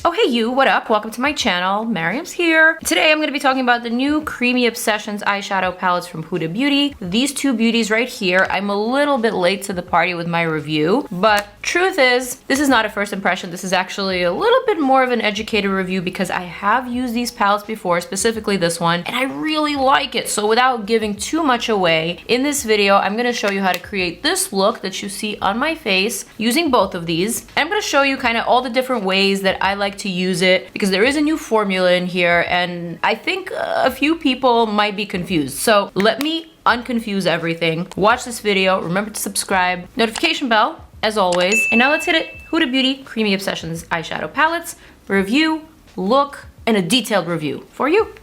Oh hey you, what up? Welcome to my channel. Maryam's here. Today I'm going to be talking about the new Creamy Obsessions eyeshadow palettes from Huda Beauty. These two beauties right here. I'm a little bit late to the party with my review, but truth is, this is not a first impression. This is actually a little bit more of an educated review because I have used these palettes before, specifically this one, and I really like it. So without giving too much away, in this video I'm going to show you how to create this look that you see on my face using both of these. And I'm going to show you kind of all the different ways that I like to use it because there is a new formula in here and I think a few people might be confused. So let me unconfuse everything. Watch this video, remember to subscribe, notification bell as always. And now let's hit it. Huda Beauty Creamy Obsessions eyeshadow palettes, review, look, and a detailed review for you.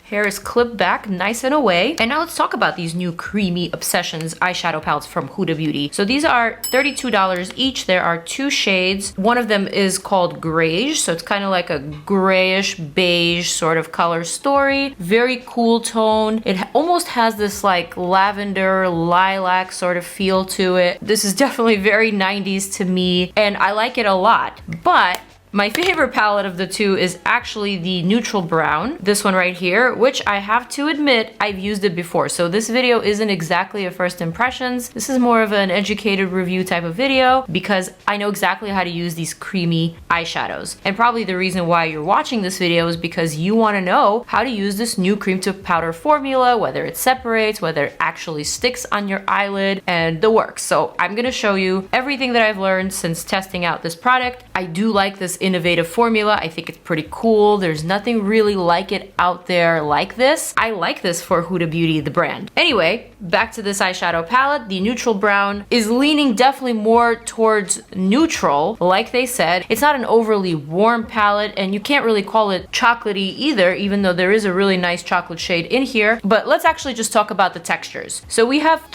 Hair is clipped back nice and away. And now let's talk about these new Creamy Obsessions eyeshadow palettes from Huda Beauty. So these are $32 each. There are two shades. One of them is called Grayish, so it's kind of like a grayish beige sort of color story. Very cool tone. It almost has this like lavender lilac sort of feel to it. This is definitely very 90s to me and I like it a lot. But my favorite palette of the two is actually the neutral brown, this one right here, which I have to admit I've used it before. So this video isn't exactly a first impressions. This is more of an educated review type of video because I know exactly how to use these creamy eyeshadows. And probably the reason why you're watching this video is because you want to know how to use this new cream to powder formula, whether it separates, whether it actually sticks on your eyelid, and the works. So I'm going to show you everything that I've learned since testing out this product. I do like this innovative formula. I think it's pretty cool. There's nothing really like it out there like this. I like this for Huda Beauty, the brand. Anyway, back to this eyeshadow palette. The neutral brown is leaning definitely more towards neutral. Like they said, it's not an overly warm palette and you can't really call it chocolatey either, even though there is a really nice chocolate shade in here. But let's actually just talk about the textures. So we have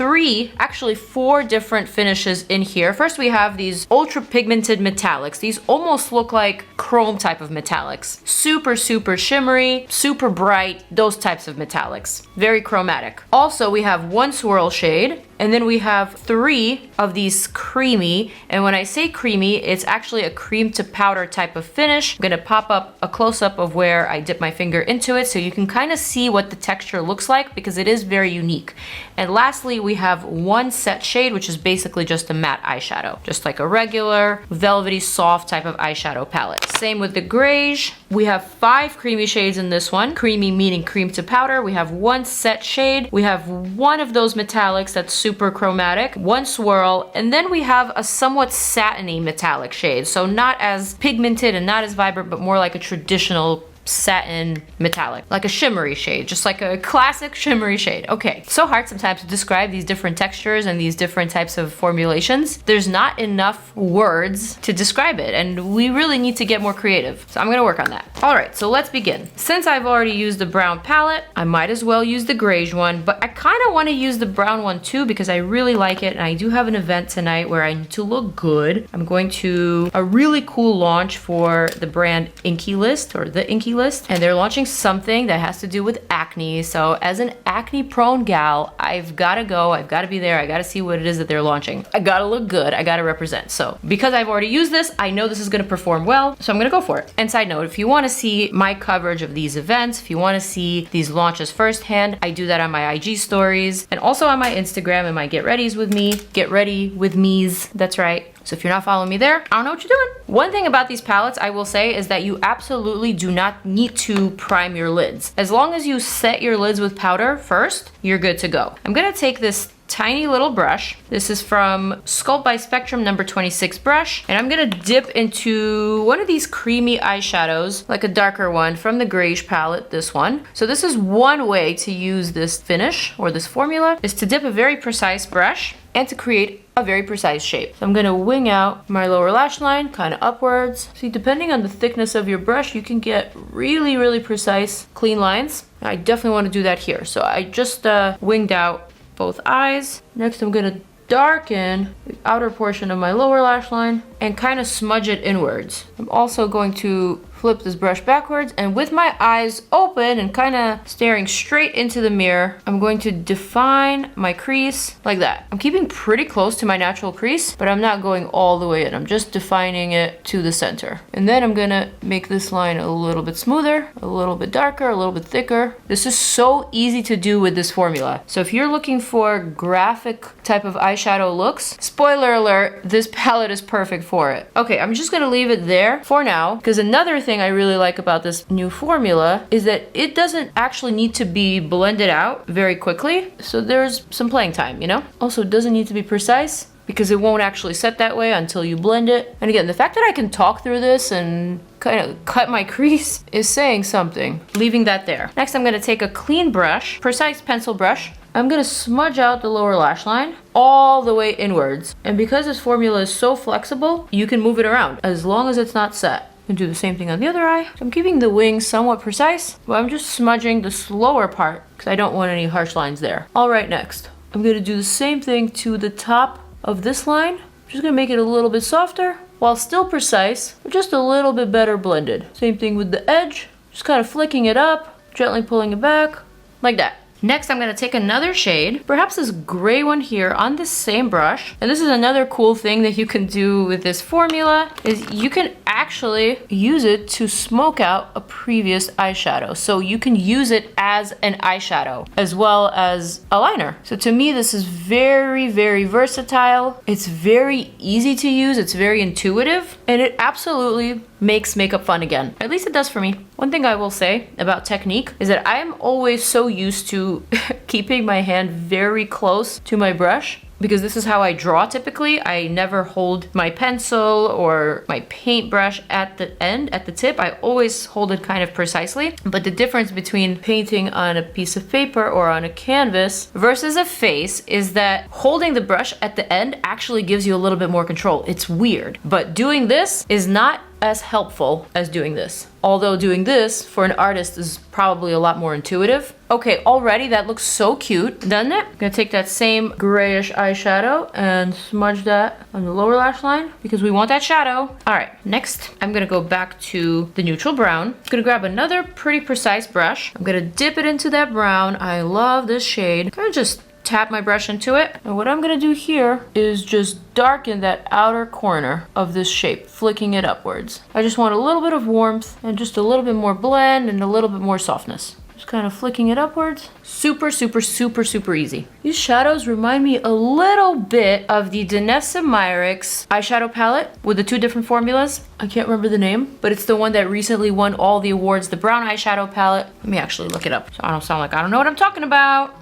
actually four different finishes in here. First, we have these ultra pigmented metallics. These almost look like chrome type of metallics. Super, super shimmery, super bright, those types of metallics. Very chromatic. Also, we have one swirl shade, and then we have three of these creamy, and when I say creamy, it's actually a cream to powder type of finish. I'm gonna pop up a close-up of where I dip my finger into it so you can kind of see what the texture looks like because it is very unique. And lastly, we have one set shade, which is basically just a matte eyeshadow, just like a regular velvety soft type of eyeshadow palette. Same with the grayish. We have 5 creamy shades in this one. Creamy meaning cream to powder. We have one set shade. We have one of those metallics that's super chromatic, one swirl, and then we have a somewhat satiny metallic shade. So not as pigmented and not as vibrant, but more like a traditional satin metallic, like a shimmery shade, just like a classic shimmery shade. Okay, so hard sometimes to describe these different textures and these different types of formulations. There's not enough words to describe it and we really need to get more creative. So I'm gonna work on that. All right, so let's begin. Since I've already used the brown palette, I might as well use the grayish one, but I kind of want to use the brown one too because I really like it and I do have an event tonight where I need to look good. I'm going to a really cool launch for the brand Inky List or the Inky List, and they're launching something that has to do with acne. So as an acne prone gal, I've got to go, I've got to be there, I got to see what it is that they're launching. I got to look good, I got to represent. So because I've already used this, I know this is going to perform well, so I'm going to go for it. And side note, if you want to see my coverage of these events, if you want to see these launches firsthand, I do that on my IG stories and also on my Instagram and my Get Readies with me, Get Ready with Me's, that's right. So if you're not following me there, I don't know what you're doing. One thing about these palettes I will say is that you absolutely do not need to prime your lids. As long as you set your lids with powder first, you're good to go. I'm gonna take this tiny little brush. This is from Sculpt by Spectrum number 26 brush. And I'm gonna dip into one of these creamy eyeshadows, like a darker one from the grayish palette, this one. So this is one way to use this finish or this formula, is to dip a very precise brush and to create a very precise shape. So I'm gonna wing out my lower lash line, kind of upwards. See, depending on the thickness of your brush, you can get really, really precise, clean lines. I definitely wanna do that here. So I just winged out both eyes. Next, I'm gonna darken the outer portion of my lower lash line and kind of smudge it inwards. I'm also going to flip this brush backwards, and with my eyes open and kind of staring straight into the mirror, I'm going to define my crease like that. I'm keeping pretty close to my natural crease, but I'm not going all the way in. I'm just defining it to the center. And then I'm gonna make this line a little bit smoother, a little bit darker, a little bit thicker. This is so easy to do with this formula. So if you're looking for graphic type of eyeshadow looks, spoiler alert, this palette is perfect for it. Okay, I'm just gonna leave it there for now, because another thing I really like about this new formula is that it doesn't actually need to be blended out very quickly. So there's some playing time, you know? Also, it doesn't need to be precise because it won't actually set that way until you blend it. And again, the fact that I can talk through this and kind of cut my crease is saying something. Leaving that there. Next, I'm gonna take a clean brush, precise pencil brush. I'm gonna smudge out the lower lash line all the way inwards. And because this formula is so flexible, you can move it around as long as it's not set. And do the same thing on the other eye. So I'm keeping the wings somewhat precise, but I'm just smudging the slower part because I don't want any harsh lines there. All right, next, I'm gonna do the same thing to the top of this line. I'm just gonna make it a little bit softer while still precise, but just a little bit better blended. Same thing with the edge, just kind of flicking it up, gently pulling it back, like that. Next, I'm gonna take another shade, perhaps this gray one here on this same brush. And this is another cool thing that you can do with this formula, is you can actually use it to smoke out a previous eyeshadow. So you can use it as an eyeshadow as well as a liner. So to me, this is very, very versatile. It's very easy to use, it's very intuitive, and it absolutely makes makeup fun again. At least it does for me. One thing I will say about technique is that I am always so used to keeping my hand very close to my brush, because this is how I draw typically. I never hold my pencil or my paintbrush at the end, at the tip. I always hold it kind of precisely. But the difference between painting on a piece of paper or on a canvas versus a face is that holding the brush at the end actually gives you a little bit more control. It's weird, but doing this is not as helpful as doing this. Although doing this for an artist is probably a lot more intuitive. Okay, already that looks so cute, doesn't it? I'm gonna take that same grayish eyeshadow and smudge that on the lower lash line because we want that shadow. All right, next I'm gonna go back to the neutral brown. I'm gonna grab another pretty precise brush. I'm gonna dip it into that brown. I love this shade. I'm gonna just tap my brush into it. And what I'm gonna do here is just darken that outer corner of this shape, flicking it upwards. I just want a little bit of warmth and just a little bit more blend and a little bit more softness. Just kind of flicking it upwards. Super, super, super, super easy. These shadows remind me a little bit of the Danessa Myricks eyeshadow palette with the two different formulas. I can't remember the name, but it's the one that recently won all the awards, the brown eyeshadow palette. Let me actually look it up so I don't sound like I don't know what I'm talking about.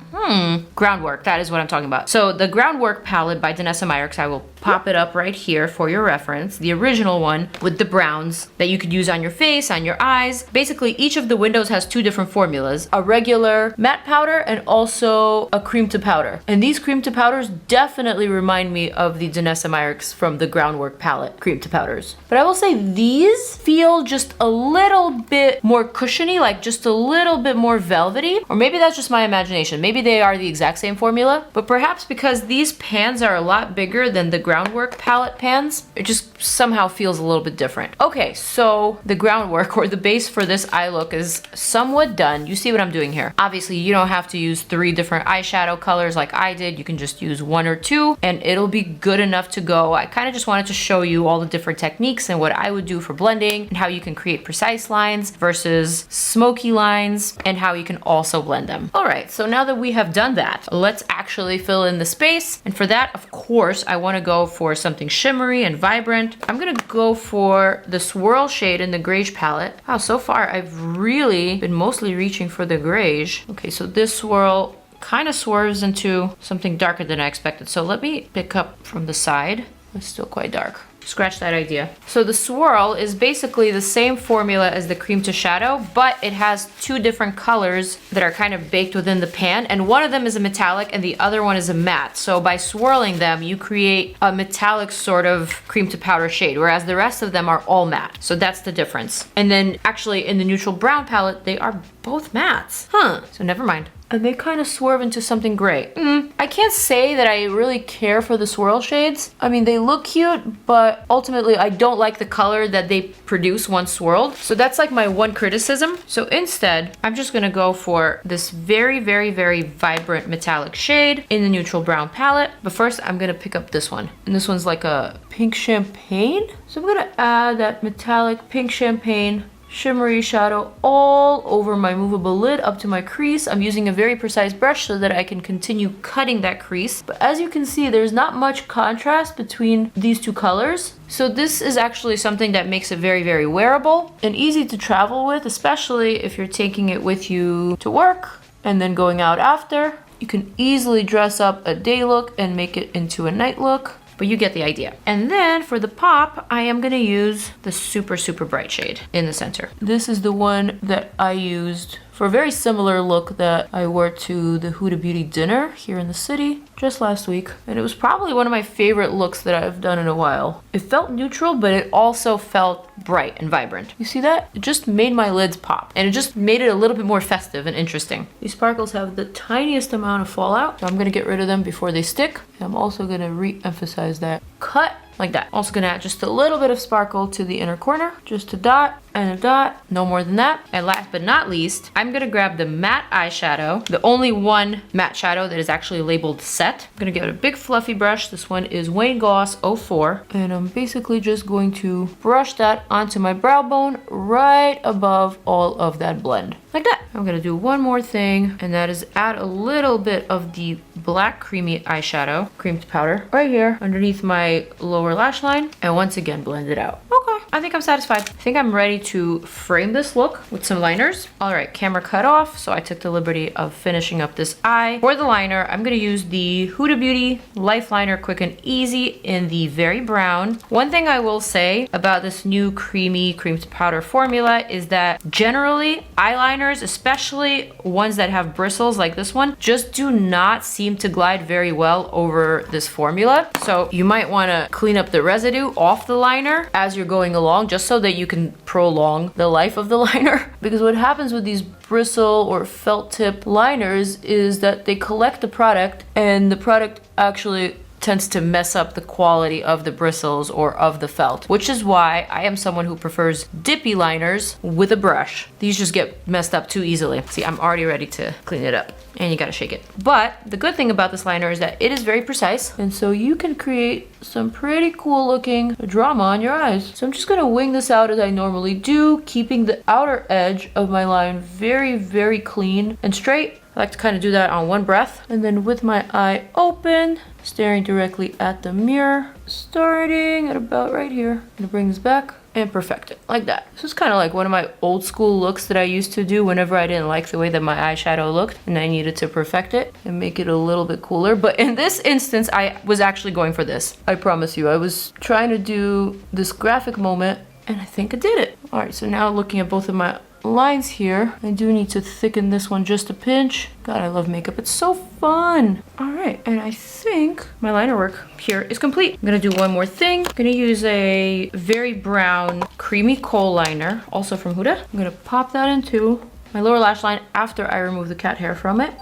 Groundwork, that is what I'm talking about. So the Groundwork palette by Danessa Myricks, I will pop it up right here for your reference. The original one with the browns that you could use on your face, on your eyes. Basically, each of the windows has two different formulas. A regular matte powder and also a cream to powder. And these cream to powders definitely remind me of the Danessa Myricks from the Groundwork palette cream to powders. But I will say these feel just a little bit more cushiony, like just a little bit more velvety. Or maybe that's just my imagination. Maybe they are the exact same formula, but perhaps because these pans are a lot bigger than the Groundwork palette pans, it just somehow feels a little bit different. Okay, so the groundwork or the base for this eye look is somewhat done. You see what I'm doing here. Obviously, you don't have to use 3 different eyeshadow colors like I did. You can just use 1 or 2 and it'll be good enough to go. I kind of just wanted to show you all the different techniques and what I would do for blending and how you can create precise lines versus smoky lines and how you can also blend them. All right, so now that we have done that, let's actually fill in the space. And for that, of course, I want to go for something shimmery and vibrant. I'm gonna go for the swirl shade in the grayish palette. Wow, so far I've really been mostly reaching for the grayish. Okay, so this swirl kind of swerves into something darker than I expected. So let me pick up from the side. It's still quite dark. Scratch that idea. So the swirl is basically the same formula as the cream to shadow, but it has 2 different colors that are kind of baked within the pan, and one of them is a metallic and the other one is a matte. So by swirling them, you create a metallic sort of cream to powder shade, whereas the rest of them are all matte. So that's the difference. And then actually in the neutral brown palette, they are both mattes. So never mind. and they kind of swerve into something gray. I can't say that I really care for the swirl shades. I mean, they look cute, but ultimately I don't like the color that they produce once swirled. So that's like my one criticism. So instead, I'm just gonna go for this very, very, very vibrant metallic shade in the neutral brown palette. But first, I'm gonna pick up this one. And this one's like a pink champagne. So I'm gonna add that metallic pink champagne shimmery shadow all over my movable lid up to my crease. I'm using a very precise brush so that I can continue cutting that crease. But as you can see, there's not much contrast between these two colors. So this is actually something that makes it very, very wearable and easy to travel with, especially if you're taking it with you to work and then going out after. You can easily dress up a day look and make it into a night look. But you get the idea. And then for the pop, I am gonna use the super, super bright shade in the center. This is the one that I used for a very similar look that I wore to the Huda Beauty dinner here in the city just last week. And it was probably one of my favorite looks that I've done in a while. It felt neutral, but it also felt bright and vibrant. You see that? It just made my lids pop, and it just made it a little bit more festive and interesting. These sparkles have the tiniest amount of fallout, so I'm gonna get rid of them before they stick. And I'm also gonna re-emphasize that cut like that. Also gonna add just a little bit of sparkle to the inner corner, just a dot and a dot, no more than that. And last but not least, I'm gonna grab the matte eyeshadow, the only one matte shadow that is actually labeled set. I'm gonna get a big fluffy brush. This one is Wayne Goss 04, and I'm basically just going to brush that onto my brow bone right above all of that blend. Like that. I'm gonna do one more thing, and that is add a little bit of the black creamy eyeshadow, creamed powder, right here underneath my lower lash line, and once again blend it out. Okay, I think I'm satisfied. I think I'm ready to frame this look with some liners. All right, camera cut off, so I took the liberty of finishing up this eye. For the liner, I'm gonna use the Huda Beauty Life Liner Quick and Easy in the very brown. One thing I will say about this new creamy creamed powder formula is that generally eyeliners, especially ones that have bristles like this one, just do not seem to glide very well over this formula. So you might wanna clean up the residue off the liner as you're going along, just so that you can prolong the life of the liner. Because what happens with these bristle or felt tip liners is that they collect the product, and the product actually tends to mess up the quality of the bristles or of the felt, which is why I am someone who prefers dippy liners with a brush. These just get messed up too easily. See, I'm already ready to clean it up, and you gotta shake it. But the good thing about this liner is that it is very precise, and so you can create some pretty cool looking drama on your eyes. So I'm just gonna wing this out as I normally do, keeping the outer edge of my line very, very clean and straight. I like to kind of do that on one breath. And then with my eye open, staring directly at the mirror, starting at about right here. I'm gonna bring this back and perfect it, like that. This is kind of like one of my old school looks that I used to do whenever I didn't like the way that my eyeshadow looked and I needed to perfect it and make it a little bit cooler. But in this instance, I was actually going for this. I promise you, I was trying to do this graphic moment, and I think I did it. All right, so now looking at both of my lines here, I do need to thicken this one just a pinch. God, I love makeup. It's so fun. All right, and I think my liner work here is complete. I'm gonna do one more thing. I'm gonna use a very brown creamy kohl liner, also from Huda. I'm gonna pop that into my lower lash line after I remove the cat hair from it.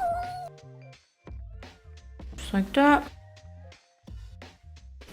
Just like that.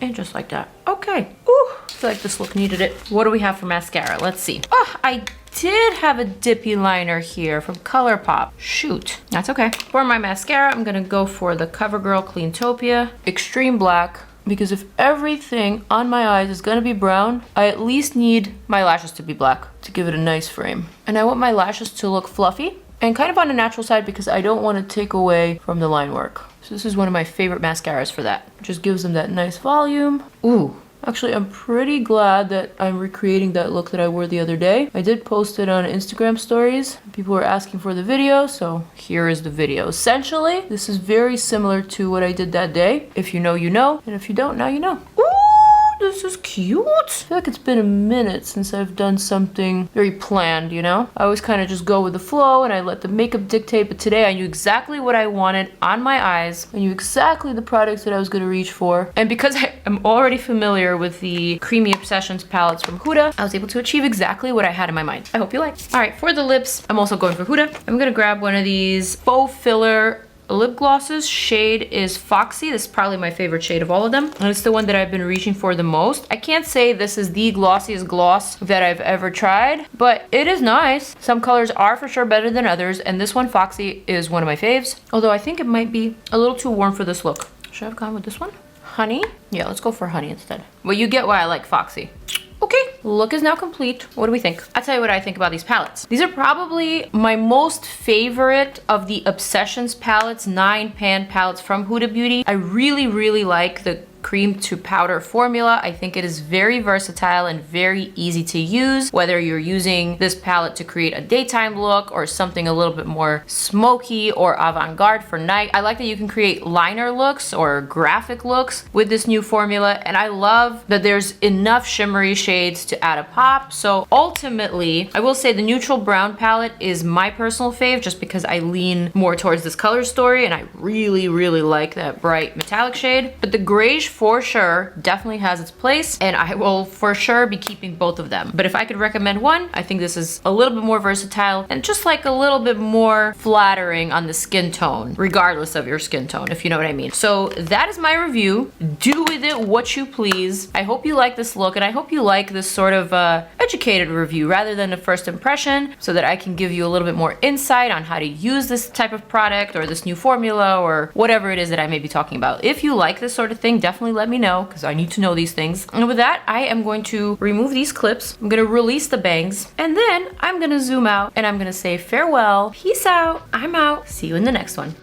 And just like that. Okay. Ooh, I feel like this look needed it. What do we have for mascara? Let's see. Oh, I did have a dippy liner here from ColourPop. Shoot, that's okay. For my mascara, I'm gonna go for the CoverGirl Cleantopia Extreme Black, because if everything on my eyes is gonna be brown, I at least need my lashes to be black to give it a nice frame. And I want my lashes to look fluffy and kind of on the natural side because I don't want to take away from the line work. So this is one of my favorite mascaras for that. It just gives them that nice volume. Ooh. Actually, I'm pretty glad that I'm recreating that look that I wore the other day. I did post it on Instagram stories. People were asking for the video, so here is the video. Essentially, this is very similar to what I did that day. If you know, you know. And if you don't, now you know. Ooh, this is cute. I feel like it's been a minute since I've done something very planned, you know? I always kind of just go with the flow and I let the makeup dictate, but today I knew exactly what I wanted on my eyes. I knew exactly the products that I was gonna reach for. And because I am already familiar with the Creamy Obsessions palettes from Huda, I was able to achieve exactly what I had in my mind. I hope you like. All right, for the lips, I'm also going for Huda. I'm gonna grab one of these faux filler lip glosses. Shade is Foxy. This is probably my favorite shade of all of them, and it's the one that I've been reaching for the most. I can't say this is the glossiest gloss that I've ever tried, but it is nice. Some colors are for sure better than others, and this one, Foxy, is one of my faves, although I think it might be a little too warm for this look. Should I have gone with this one? Honey? Yeah, let's go for Honey instead. Well, you get why I like Foxy. Okay, look is now complete. What do we think? I'll tell you what I think about these palettes. These are probably my most favorite of the Obsessions palettes, 9-pan palettes from Huda Beauty. I really like the cream to powder formula. I think it is very versatile and very easy to use, whether you're using this palette to create a daytime look or something a little bit more smoky or avant-garde for night. I like that you can create liner looks or graphic looks with this new formula, and I love that there's enough shimmery shades to add a pop. So ultimately, I will say the neutral brown palette is my personal fave just because I lean more towards this color story and I really like that bright metallic shade. But the grayish for sure definitely has its place, and I will for sure be keeping both of them. But if I could recommend one, I think this is a little bit more versatile and just like a little bit more flattering on the skin tone, regardless of your skin tone, if you know what I mean. So that is my review. Do with it what you please. I hope you like this look, and I hope you like this sort of educated review rather than a first impression, so that I can give you a little bit more insight on how to use this type of product or this new formula or whatever it is that I may be talking about. If you like this sort of thing, definitely let me know, because I need to know these things. And with that, I am going to remove these clips. I'm going to release the bangs, and then I'm going to zoom out and I'm going to say farewell, peace out, I'm out, see you in the next one.